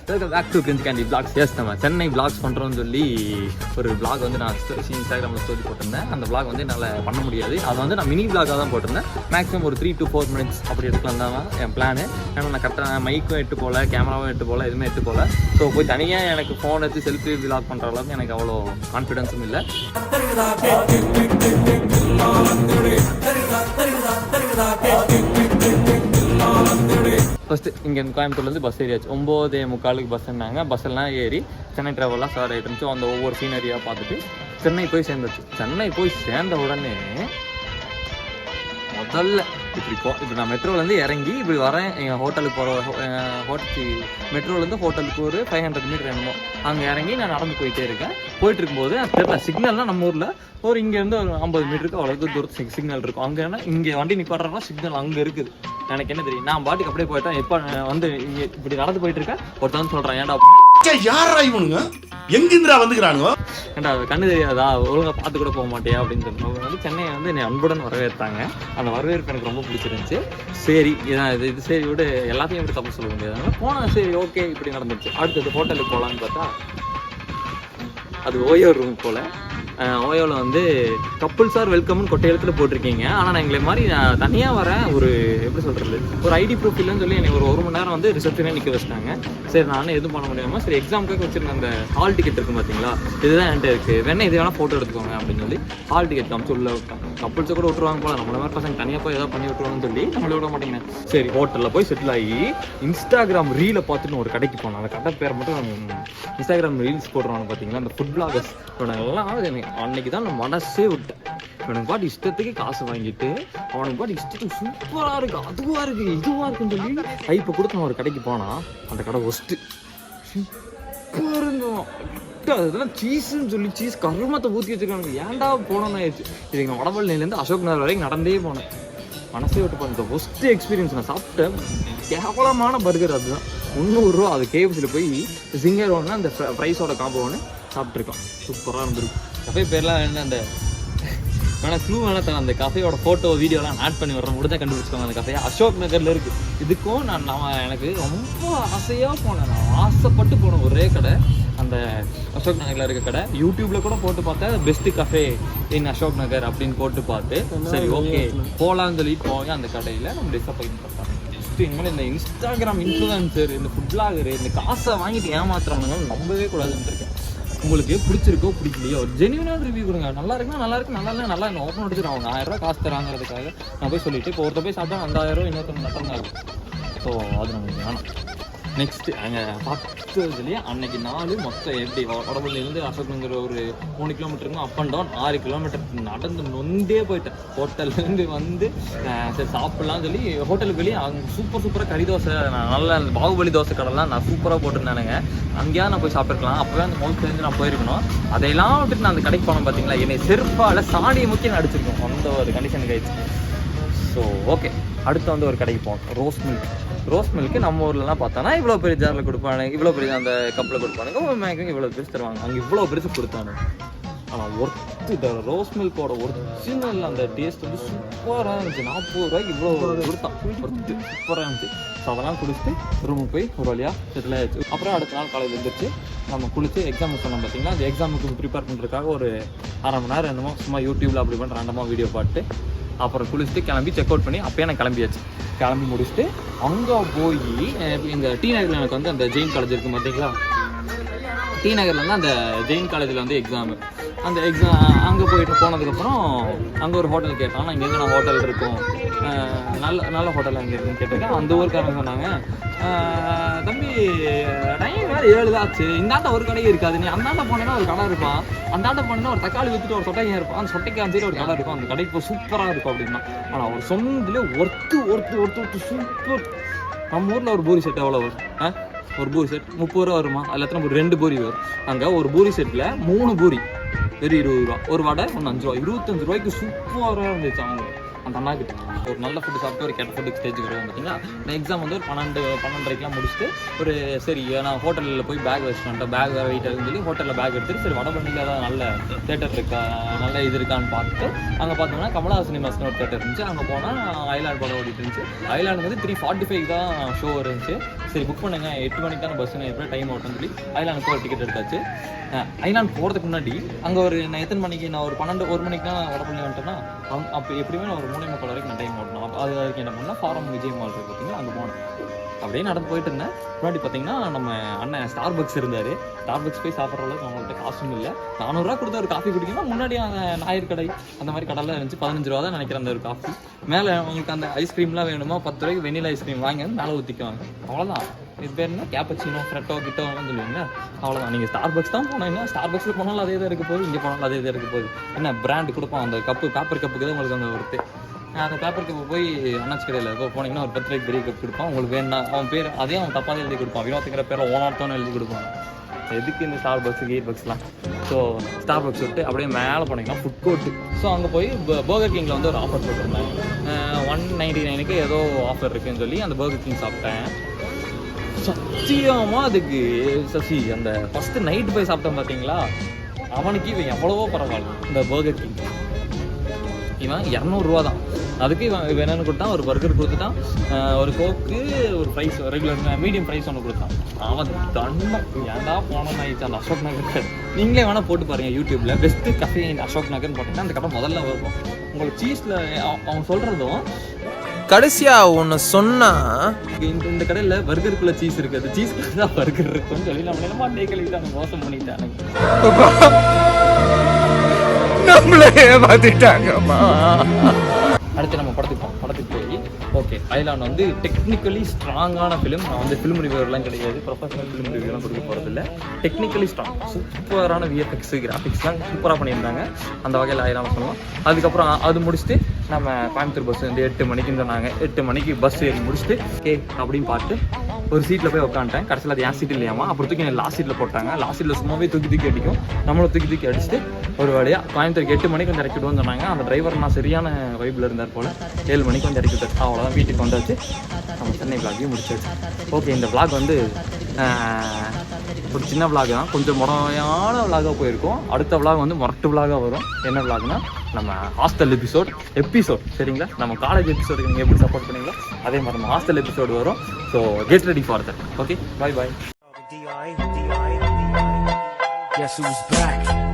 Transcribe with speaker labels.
Speaker 1: Back to cringe candy blogs. Yes, நம்ம Chennai blocks பண்ணுறோன்னு சொல்லி ஒரு பிளாக் வந்து நான் இன்ஸ்டாகிராமில் ஸ்டோரி போட்டிருந்தேன். அந்த பிளாக் வந்து என்னால் பண்ண முடியாது. அதை வந்து நான் மினி பிளாகாக தான் போட்டிருந்தேன். மேக்ஸிமம் ஒரு 3 to 4 minutes அப்படி எடுக்கலாம் தான் என் பிளானு. ஏன்னா நான் கரெக்டாக மைக்கும் எட்டு போகல, கேமராவும் எட்டு போகல, எதுவுமே எட்டு போகல. ஸோ போய் தனியாக எனக்கு ஃபோன் எடுத்து செல்ஃபி பிளாக் பண்ணுற அளவுக்கு எனக்கு அவ்வளோ கான்ஃபிடென்ஸும் இல்லை. ஃபஸ்ட்டு இங்கேருந்து கோயம்புத்தூர்லேருந்து பஸ் ஏறியாச்சு. 9:45 பஸ் இருந்தாங்க. பஸ்ஸெல்லாம் ஏறி சென்னை ட்ராவல்லாம் ஸ்டார்ட் ஆகிட்டு இருந்துச்சு. அந்த ஒவ்வொரு சீனரியாக பார்த்துட்டு சென்னை போய் சேர்ந்துச்சு. சென்னை போய் சேர்ந்த உடனே முதல்ல இப்போ நான் மெட்ரோலேருந்து இறங்கி இப்படி வரேன். எங்கள் ஹோட்டலுக்கு போகிற மெட்ரோலேருந்து ஹோட்டலுக்கு ஒரு 500 மீட்டர் என்னமோ அங்கே இறங்கி நான் நடந்து போயிட்டே இருக்கேன். போயிட்டு இருக்கும்போது தெரியல சிக்னல்லாம் நம்ம ஊரில் ஒரு இங்கேருந்து ஒரு 50 மீட்டருக்கு அவ்வளோக்கு தூரத்து சிக்னல் இருக்கும். அங்கே என்ன இங்கே வண்டி நிப்பாடுறா சிக்னல் அங்கே இருக்குது. எனக்கு என்ன தெரியும், நான் பாட்டுக்கு அப்படியே போயிட்டேன். எப்போ வந்து இங்கே இப்படி நடந்து போயிட்டு இருக்கேன். ஒருத்தவங்க சொல்கிறேன், ஏன்டா
Speaker 2: யாரா இவனுங்க எங்கிருந்தா வந்துக்கிறானுங்க,
Speaker 1: ஏன்டா கண்ணு தெரியாதா, ஒழுங்காக பார்த்து கூட போக மாட்டியா அப்படின்னு சொல்லி அவங்க வந்து சென்னையை வந்து என்னை அன்புடன் வரவேற்றாங்க. அந்த வரவேற்பு எனக்கு ரொம்ப பிடிச்சிருந்துச்சு. சரி இதான் இது சரி விட எல்லாத்தையும் எப்படி தப்பு சொல்ல முடியாது. போனேன், சரி ஓகே இப்படி நடந்துச்சு. அடுத்தது ஹோட்டலுக்கு போகலான்னு பார்த்தா அது ஓயோ ரூம் போல். ஓயோவில் வந்து கப்புள்ஸ் ஆர் வெல்கம்னு கொட்டை எழுத்துல போட்டிருக்கீங்க. ஆனால் நான் எங்களை மாதிரி நான் தனியாக வரேன், ஒரு எப்படி சொல்கிறது, ஒரு ஐடி ப்ரூஃப் இல்லைன்னு சொல்லி எனக்கு ஒரு 1 மணி நேரம் வந்து ரிசப்ஷனே நிற்க வச்சிட்டாங்க. சரி நானும் எதுவும் பண்ண முடியாமல் சரி எக்ஸாமுக்காக வச்சுருந்த அந்த ஹால் டிக்கெட் இருக்குது பார்த்தீங்களா, இதுதான் என்கிட்ட இருக்குது, வேணா இது வேணால் ஃபோட்டோ எடுத்துக்கோங்க அப்படின்னு சொல்லி ஹால் டிக்கெட் காமிச்சு உள்ள விட்டாங்க. கப்புள்ஸை கூட விட்டுருவாங்க போல, நம்மள மாதிரி பசங்க தனியாக போய் ஏதாவது பண்ணி விட்டுருவாங்கன்னு சொல்லி நம்மளை விட மாட்டேங்கிறேன். சரி ஹோட்டலில் போய் செட்டில் ஆகி இன்ஸ்டாகிராம் ரீலை பார்த்துட்டு ஒரு கடைக்கு போனோம். அந்த கடை பேரை மட்டும் இன்ஸ்டாகிராம் ரீல்ஸ் போடுறவங்க பார்த்தீங்களா, அந்த ஃபுட் பிளாகர்ஸ் எல்லாம் அன்னைக்கு தான் நான் மனசே விட்டேன். இவனுக்கு பாட்டு இஷ்டத்துக்கு காசு வாங்கிட்டு அவனுக்கு பாட்டு இஷ்டத்துக்கு சூப்பராக இருக்குது, அதுவாக இருக்குது, இதுவாக இருக்குன்னு சொல்லி ஐப்போ கொடுத்து நான் ஒரு கடைக்கு போனால் அந்த கடை ஒஸ்ட்டு சூப்பராக இருந்தோம். அதெல்லாம் சீஸுன்னு சொல்லி சீஸ் கருமத்தை ஊற்றி வச்சுருக்காங்க. ஏன்டா போனோன்னு ஆயிடுச்சு. இது எங்கள் வடபழனிலேருந்து அசோக் நகர் வரைக்கும் நடந்தே போனேன். மனசே விட்டு போனேன். Worst experience. நான் சாப்பிட்டேன் கேவலமான பர்கர். அதுதான் 300 ரூபா. அது கேஎஃப்சியில் போய் சிங்கர் ஒன்று அந்த ப்ரைஸோட காம்போ ஒன்று சாப்பிட்ருக்கோம். சூப்பராக இருந்திருக்கும். கஃபே பேர்லாம் என்ன அந்த வேணால் க்ளூ வேணால் தரேன். அந்த கஃபையோட ஃபோட்டோ வீடியோலாம் ஆட் பண்ணி வர்றேன், முடிஞ்சா கண்டுபிடிச்சிக்கோங்க. அந்த கஃபையை அசோக் நகரில் இருக்குது. இதுக்கும் நான் எனக்கு ரொம்ப ஆசையாக போனேன். நான் ஆசைப்பட்டு போனேன் ஒரே கடை, அந்த அசோக் நகரில் இருக்க கடை. யூடியூப்பில் கூட போட்டு பார்த்தேன், பெஸ்ட்டு கஃபே இன் அசோக் நகர் அப்படின்னு போட்டு பார்த்து சரி ஓகே போகலான்னு சொல்லிட்டு போய் அந்த கடையில் நம்ம டிசப்பாயின்ட் பண்ணோம். இனிமேல் இந்த இன்ஸ்டாகிராம் இன்ஃப்ளூயன்சர், இந்த ஃபுட் பிளாகர், இந்த காசை வாங்கிட்டு ஏமாத்துறவங்க நம்பவே கூடாதுன்னு இருக்கேன். உங்களுக்கு பிடிச்சிருக்கோ பிடிக்கலையோ ஒரு ஜென்யூனான ரிவ்யூ கொடுங்க. நல்லா இருக்குன்னா நல்லா இருக்கு, நல்லா இல்லை நல்லா இல்லை ஓப்பன் எடுத்துட்டு அவங்க 1000 ரூபா காசு தராங்கிறதுக்காக நான் போய் சொல்லிட்டு இப்போ ஒருத்த போய் சாப்பிட்டா 2000 இன்னொருத்தவங்க நட்டங்க இருக்கும். ஸோ அது நம்மளுக்கு வேணும். நெக்ஸ்ட்டு அங்கே பார்த்ததுலேயே அன்னைக்கு நாள் மொத்தம் எப்படி வடபழனிலேருந்து அசோக்ங்கிற ஒரு 3 கிலோமீட்டருக்கும் அப் அண்ட் டவுன் 6 கிலோமீட்டர் நடந்து நொந்தே போயிட்டேன். ஹோட்டல்லேருந்து வந்து சரி சாப்பிட்லான்னு சொல்லி ஹோட்டலுக்கு வெளியே அங்கே சூப்பராக கறி தோசை, நான் நல்லா அந்த பாகுபலி தோசை கடைலாம் நான் சூப்பராக போட்டிருந்தேனுங்க. அங்கேயா நான் போய் சாப்பிட்டுருக்கலாம். அப்போவே அந்த மவுத்துலேருந்து நான் போயிருக்கணும். அதையெல்லாம் விட்டுட்டு நான் அந்த கடைக்கு போனேன் பார்த்தீங்களா, என்னை செருப்பால் சாணியை முக்கியம் அடிச்சிருக்கோம். அந்த ஒரு கண்டிஷனுக்கு ஆயிடுச்சு. ஸோ ஓகே அடுத்து வந்து ஒரு கடைக்கு போனோம். ரோஸ் மில்க்கு நம்ம ஊர்லலாம் பார்த்தோன்னா இவ்வளோ பெரிய ஜாரில் கொடுப்பானுங்க, இவ்வளோ பெரிய அந்த கப்பில் கொடுப்பானுங்க, மேக்ஸிமம் இவ்வளோ பெருசு தருவாங்க. அங்கே இவ்வளோ பெருசு கொடுத்தானுங்க. ஆனால் ஒர்த்து ரோஸ் மில்கோட ஒரிஜினல் அந்த டேஸ்ட் வந்து சூப்பராக இருந்துச்சு. 40 ரூபாய்க்கு இவ்வளோ கொடுத்தான். ஒர்த்து சூப்பராக இருந்துச்சு. ஸோ அதெல்லாம் குடிச்சிட்டு ரூமுக்கு போய் ஒரு வழியாக செட்டில் ஆயிடுச்சு. அப்புறம் அடுத்த நாள் காலையில் எழுந்திரிச்சு நம்ம குளிச்சு எக்ஸாமுக்கு சொன்னோம் பார்த்தீங்களா, அந்த எக்ஸாமுக்கு ப்ரிப்பேர் பண்ணுறதுக்காக ஒரு 1/2 மணி நேரம் என்னமோ சும்மா யூடியூப்பில் அப்படி பண்ணி ரேண்டமாக வீடியோ பார்த்து அப்புறம் குளிச்சுட்டு கிளம்பி செக் அவுட் பண்ணி அப்போயே நான் கிளம்பியாச்சு. கிளம்பி முடிச்சுட்டு அங்கே போய் இந்த டி நகரில் எனக்கு வந்து அந்த ஜெயின் காலேஜ் இருக்குது பார்த்தீங்களா, டி நகரில் வந்து அந்த ஜெயின் காலேஜில் வந்து எக்ஸாமு. அந்த எக்ஸாம் அங்கே போயிட்டு போனதுக்கப்புறம் அங்கே ஒரு ஹோட்டல் கேட்டோம். நான் இங்கேருந்து நான் ஹோட்டல் இருக்கும், நல்ல ஹோட்டல் அங்கே இருக்குன்னு கேட்டிருக்கேன். அந்த ஊருக்காரங்க சொன்னாங்க, தம்பி டைம் வேறு 7 தான் ஆச்சு, இந்தாண்ட ஒரு கடை இருக்காது, நீ அந்தாண்ட போனேன்னா ஒரு கடை இருப்பான், அந்தாண்ட போனேன்னா ஒரு தக்காளி விற்றுட்டு ஒரு சொட்டைக்காய் இருப்பான், அந்த சொட்டைக்காய் அந்த ஒரு கடை இருக்கும், அந்த கடைக்கு இப்போ சூப்பராக இருக்கும் அப்படின்னா. ஆனால் அவர் சொன்னதுலேயே ஒருத்து சூப்பர். நம்ம ஊரில் ஒரு பூரி செட் எவ்வளோ வரும்? ஒரு பூரி செட் 30 ரூபா வருமா? அதில் எத்தனை பூரி? 2 பூரி வரும். அங்கே ஒரு பூரி செட்டில் 3 பூரி வெறும் 20 ரூபா, ஒரு வடை ஒன்று 5 ரூபா, 25 ரூபாய்க்கு சூப்பராக இருந்துச்சு. அவங்க அந்த அண்ணா கிட்ட ஒரு நல்ல ஃபுட்டு சாப்பிட்டு ஒரு கெட்ட ஃபுட்டுக்கு ஸ்டேஜுக்கு வருவோம் பார்த்தீங்களா. நான் எக்ஸாம் வந்து ஒரு 12:30க்கெலாம் முடிச்சுட்டு ஒரு சரி நான் ஹோட்டலில் போய் பேக் வச்சுட்டேன், பேக் வேறு வெயிட் ஆகுதுன்னு சொல்லி ஹோட்டலில் பேக் எடுத்துட்டு சரி வடபழனியில் ஏதாவது நல்ல தேட்டர் இருக்கா, நல்ல இது இருக்கான்னு பார்த்துட்டு அங்கே பார்த்தோம்னா கமலா சினிமாஸ்னு ஒரு தேட்டர் இருந்துச்சு. அங்கே போனால் ஐலாண்ட் படம் ஓடிட்டு இருந்துச்சு. ஐலாண்டு வந்து 3:45 தான் ஷோ இருந்துச்சு. சரி புக் பண்ணுங்க, 8 மணிக்கு தான் பஸ், எப்படி டைம் ஆகும்னு சொல்லி ஐலாண்டுக்கு ஒரு டிக்கெட் எடுத்தாச்சு. ஐலாண்ட் போகிறதுக்கு முன்னாடி அங்கே ஒரு நான் எத்தனை மணிக்கு நான் ஒரு 1 மணிக்கு தான் வடபழனி வந்துட்டேன்னா அப்போ எப்படியுமே நான் ஒரு 3:30 வரைக்கும் நான் டைம் ஓட்டணும். அது வரைக்கும் என்ன பண்ணால் ஃபாரம் விஜய் மால் இருக்கு பார்த்தீங்கன்னா அங்கே போனேன். அப்படியே நடந்து போயிட்டு இருந்தேன். முன்னாடி பார்த்தீங்கன்னா நம்ம அண்ணன் ஸ்டார் பக்ஸ் இருந்தார். ஸ்டார் பக்ஸ் போய் சாப்பிட்ற அளவுக்கு அவங்கள்ட்ட காசும் இல்லை. 400 ரூபா கொடுத்து ஒரு காஃபி குடிக்கணும். முன்னாடி அந்த ஞாயிறு கடை அந்த மாதிரி கடைலாம் இருந்துச்சு. 15 ரூபா தான் நினைக்கிறேன் அந்த ஒரு காஃபி. மேலே உங்களுக்கு அந்த ஐஸ்கிரீம்லாம் வேணுமா 10 ரூபாய்க்கு வெண்ணிலா ஐஸ்கிரீம் வாங்கி வந்து மேலே ஊற்றிக்குவாங்க. அவ்வளோதான். இது பேர் என்ன கேப்பச்சினோ ஃப்ரெட்டோ கிட்டோன்னு சொல்லுவீங்க. அவ்வளோதான். நீங்கள் ஸ்டார் பக்ஸ் தான் போனீங்கன்னா ஸ்டார் பக்ஸில் போனாலும் அதே தான் இருக்க போகுது, இங்கே போனாலும் அதே தான் இருக்க போகுது. என்ன பிராண்டு கொடுப்போம் அந்த கப்பு, பேப்பர் கப்புக்கு தான் உங்களுக்கு அந்த ஒருத்து. அந்த பேப்பர் கப்பு போய் அண்ணாச்சி கடையில் போனீங்கன்னா ஒரு 10 ரூபாய்க்கு பெரிய கப் கொடுப்பான். உங்களுக்கு வேணா அவன் பேர் அதே அவன் தப்பாக எழுதி கொடுப்பான். வினோத்துங்கிற பேரை ஓனார்த்தோன்னு எழுதி கொடுப்பான். எதுக்கு இந்த ஸ்டார் பக்ஸு கீர் பக்ஸ்லாம். ஸோ ஸ்டார் பக்ஸ் விட்டு அப்படியே மேலே போனீங்கன்னா ஃபுட் கோர்ட்டு. ஸோ அங்கே போய் பர்கர் கிங்கில் வந்து ஒரு ஆஃபர் போட்டிருந்தேன். 199க்கு ஏதோ ஆஃபர் இருக்குதுன்னு சொல்லி அந்த பர்கர் கிங் சாப்பிட்டேன். சத்தியமாக அதுக்கு சசி அந்த ஃபஸ்ட்டு நைட்டு போய் சாப்பிட்டேன் பார்த்தீங்களா, அவனுக்கு இவன் எவ்வளவோ பரவாயில்ல. இந்த பர்கர் கிங் இவன் 200 ரூபா தான். அதுக்கு இவன் என்னென்னு கொடுத்தான், ஒரு பர்கர் கொடுத்துட்டான், ஒரு கோக்கு, ஒரு ஃப்ரைஸ், ரெகுலர் மீடியம் ஃப்ரைஸ் ஒன்று கொடுத்தான். அவன் தண்டம் ஏன்டா போனோன்னு ஆயிடுச்சு. அந்த அசோக் நகர் நீங்களே வேணால் போட்டு பாருங்கள் யூடியூப்பில், பெஸ்ட்டு கஃபே இன் அசோக் நகர்னு போட்டிங்கன்னா அந்த கடை முதல்ல வரும். உங்களுக்கு சீஸில் அவன் சொல்கிறதும்
Speaker 3: கடைசியா ஒன்று சொன்னா
Speaker 1: இந்த கடையில் பர்கருக்குள்ள சீஸ் இருக்குது, அந்த சீஸ் தான் பர்கர் இருக்குன்னு சொல்லி நம்ம நிலமா டே கழிக்கிட்டு மோசம் பண்ணிட்டாங்க.
Speaker 3: நம்மளே ஏமாத்திட்டாங்கம்மா.
Speaker 1: அடுத்து நம்ம படத்துக்கு போய் ஓகே. ஐலாண்ட் வந்து டெக்னிக்கலி ஸ்ட்ராங்கான ஃபிலிம். நான் வந்து ஃபிலிம் ரிவ்யூவர்லாம் கிடையாது, ப்ரொஃபஷனல் ஃபிலிம் ரிவ்யூலாம் கொடுக்க போகிறதில்ல. டெக்னிக்கலி ஸ்ட்ராங், சூப்பரான விஎஃப்எக்ஸு கிராஃபிக்ஸ்லாம் சூப்பராக பண்ணியிருந்தாங்க. அந்த வகையில் ஐலாண்ட் சொல்லலாம். அதுக்கப்புறம் அது முடிச்சுட்டு நம்ம கோயம்புத்தூர் பஸ் வந்து 8 மணிக்குன்னு சொன்னாங்க. 8 மணிக்கு பஸ் ஏறி முடிச்சுட்டு அப்படின்னு பார்த்து ஒரு சீட்டில் போய் உட்காந்துட்டேன். கடைசியில் அது என் சீட் இல்லையாமா, அப்புறம் தூக்கி லாஸ்ட் சீட்டில் போட்டாங்க. லாஸ்ட் சீட்டில் சும்மாவே தூக்கி அடிக்கும். நம்மளும் தூக்கி அடிச்சுட்டு ஒரு வழியாக கோயம்புத்தூருக்கு 8 மணிக்கு வந்து இறக்கிடுவோன்னு சொன்னாங்க. அந்த டிரைவர் நான் சரியான வைப்பில் இருந்தார் போல். 7 மணிக்கு வந்து இறக்கிட்டார். அவ்வளோதான், வீட்டுக்கு வந்தாச்சு. நம்ம சென்னை விளாகையும் முடிச்சாச்சு. ஓகே, இந்த விளாக் வந்து ஒரு சின்ன விளாக் தான், கொஞ்சம் முறையான விளாகாக போயிருக்கோம். அடுத்த விளாக் வந்து முரட்டு விளாகாக வரும். என்ன விளாக்னா நம்ம ஹாஸ்டல் எபிசோட் சரிங்களா. நம்ம காலேஜ் எபிசோடுக்கு நீங்கள் எப்படி சப்போர்ட் பண்ணீங்களோ அதே மாதிரி நம்ம ஹாஸ்டல் எபிசோடு வரும். So get ready for that. Okay, bye.
Speaker 3: Guess who's back?